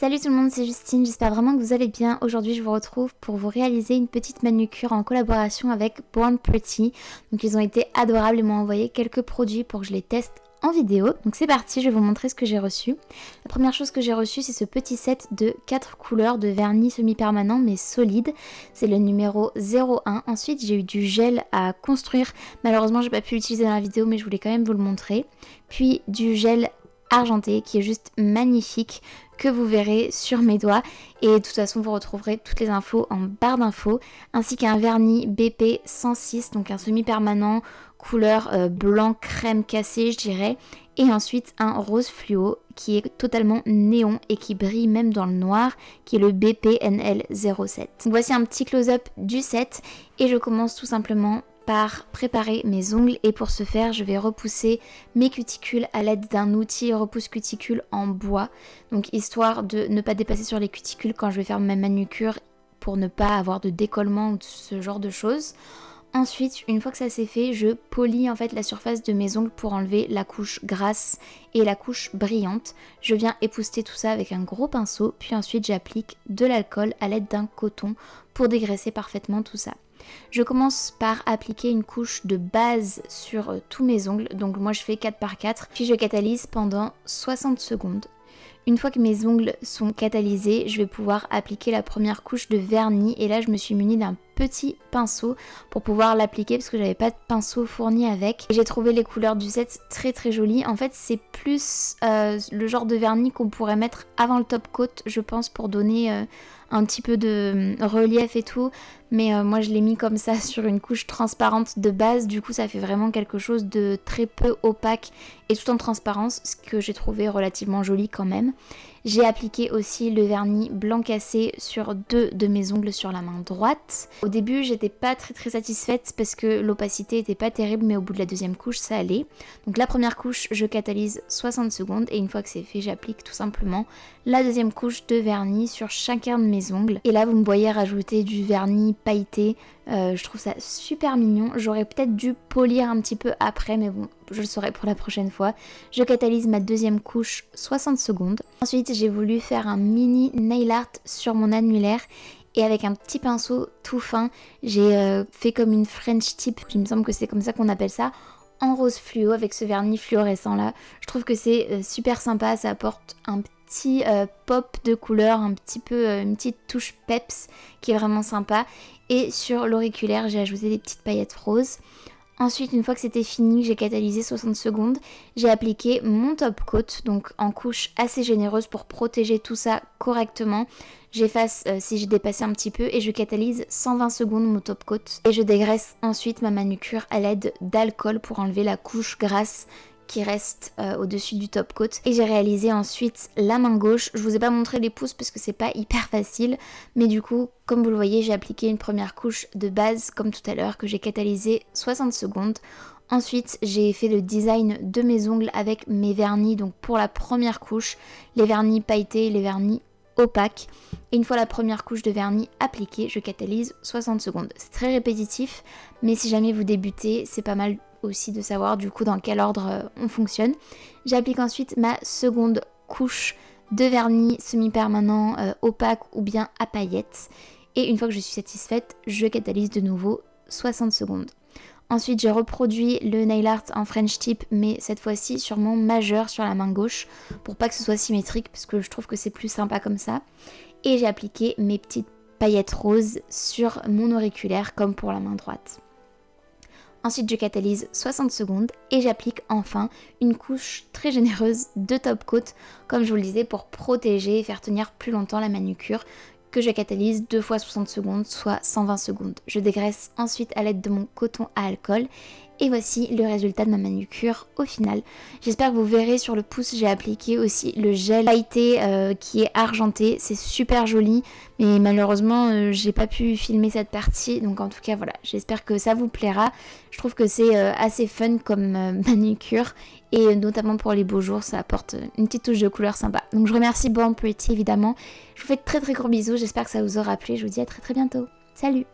Salut tout le monde, c'est Justine, j'espère vraiment que vous allez bien. Aujourd'hui je vous retrouve pour vous réaliser une petite manucure en collaboration avec Born Pretty. Donc ils ont été adorables et m'ont envoyé quelques produits pour que je les teste en vidéo. Donc c'est parti, je vais vous montrer ce que j'ai reçu. La première chose que j'ai reçue, c'est ce petit set de 4 couleurs de vernis semi-permanent mais solide. C'est le numéro 01. Ensuite j'ai eu du gel à construire. Malheureusement j'ai pas pu l'utiliser dans la vidéo mais je voulais quand même vous le montrer. Puis du gel argenté qui est juste magnifique, que vous verrez sur mes doigts, et de toute façon vous retrouverez toutes les infos en barre d'infos, ainsi qu'un vernis BP 106, donc un semi-permanent couleur blanc crème cassé je dirais, et ensuite un rose fluo qui est totalement néon et qui brille même dans le noir, qui est le BPNL 07. Donc voici un petit close-up du set et je commence tout simplement par préparer mes ongles, et pour ce faire je vais repousser mes cuticules à l'aide d'un outil repousse cuticule en bois, donc histoire de ne pas dépasser sur les cuticules quand je vais faire ma manucure pour ne pas avoir de décollement ou ce genre de choses. Ensuite, une fois que ça c'est fait, je polis en fait la surface de mes ongles pour enlever la couche grasse et la couche brillante. Je viens épousseter tout ça avec un gros pinceau, puis ensuite j'applique de l'alcool à l'aide d'un coton pour dégraisser parfaitement tout ça. Je commence par appliquer une couche de base sur tous mes ongles, donc moi je fais 4 par 4, puis je catalyse pendant 60 secondes. Une fois que mes ongles sont catalysés, je vais pouvoir appliquer la première couche de vernis, et là je me suis munie d'un petit pinceau pour pouvoir l'appliquer parce que j'avais pas de pinceau fourni avec. J'ai trouvé les couleurs du set très très jolies. En fait c'est plus le genre de vernis qu'on pourrait mettre avant le top coat je pense, pour donner un petit peu de relief et tout, mais moi je l'ai mis comme ça sur une couche transparente de base, du coup ça fait vraiment quelque chose de très peu opaque et tout en transparence, ce que j'ai trouvé relativement joli quand même. J'ai appliqué aussi le vernis blanc cassé sur 2 de mes ongles sur la main droite. Au début j'étais pas très satisfaite parce que l'opacité était pas terrible, mais au bout de la deuxième couche ça allait. Donc la première couche je catalyse 60 secondes et une fois que c'est fait j'applique tout simplement la deuxième couche de vernis sur chacun de mes ongles. Et là vous me voyez rajouter du vernis pailleté, je trouve ça super mignon. J'aurais peut-être dû polir un petit peu après, mais bon, je le saurai pour la prochaine fois. Je catalyse ma deuxième couche 60 secondes. Ensuite j'ai voulu faire un mini nail art sur mon annulaire, et avec un petit pinceau tout fin j'ai fait comme une French tip, il me semble que c'est comme ça qu'on appelle ça, en rose fluo avec ce vernis fluorescent là. Je trouve que c'est super sympa, ça apporte un petit pop de couleur, un petit peu une petite touche peps qui est vraiment sympa. Et sur l'auriculaire j'ai ajouté des petites paillettes roses. Ensuite, une fois que c'était fini, j'ai catalysé 60 secondes, j'ai appliqué mon top coat, donc en couche assez généreuse pour protéger tout ça correctement. J'efface si j'ai dépassé un petit peu et je catalyse 120 secondes mon top coat. Et je dégraisse ensuite ma manucure à l'aide d'alcool pour enlever la couche grasse qui reste au-dessus du top coat. Et j'ai réalisé ensuite la main gauche. Je vous ai pas montré les pouces parce que c'est pas hyper facile, mais du coup comme vous le voyez j'ai appliqué une première couche de base comme tout à l'heure que j'ai catalysé 60 secondes. Ensuite j'ai fait le design de mes ongles avec mes vernis, donc pour la première couche les vernis pailletés et les vernis opaques. Et une fois la première couche de vernis appliquée, je catalyse 60 secondes. C'est très répétitif, mais si jamais vous débutez, c'est pas mal aussi de savoir du coup dans quel ordre on fonctionne. J'applique ensuite ma seconde couche de vernis semi-permanent opaque ou bien à paillettes, et une fois que je suis satisfaite, je catalyse de nouveau 60 secondes. Ensuite j'ai reproduit le nail art en French tip, mais cette fois-ci sur mon majeur sur la main gauche pour pas que ce soit symétrique, parce que je trouve que c'est plus sympa comme ça. Et j'ai appliqué mes petites paillettes roses sur mon auriculaire comme pour la main droite. Ensuite je catalyse 60 secondes et j'applique enfin une couche très généreuse de top coat, comme je vous le disais, pour protéger et faire tenir plus longtemps la manucure, que je catalyse 2 fois 60 secondes, soit 120 secondes. Je dégraisse ensuite à l'aide de mon coton à alcool. Et voici le résultat de ma manucure au final. J'espère que vous verrez sur le pouce, j'ai appliqué aussi le gel pailleté qui est argenté. C'est super joli, mais malheureusement j'ai pas pu filmer cette partie. Donc en tout cas voilà, j'espère que ça vous plaira. Je trouve que c'est assez fun comme manucure. Et notamment pour les beaux jours, ça apporte une petite touche de couleur sympa. Donc je remercie Born Pretty évidemment. Je vous fais de très gros bisous, j'espère que ça vous aura plu. Je vous dis à très bientôt. Salut!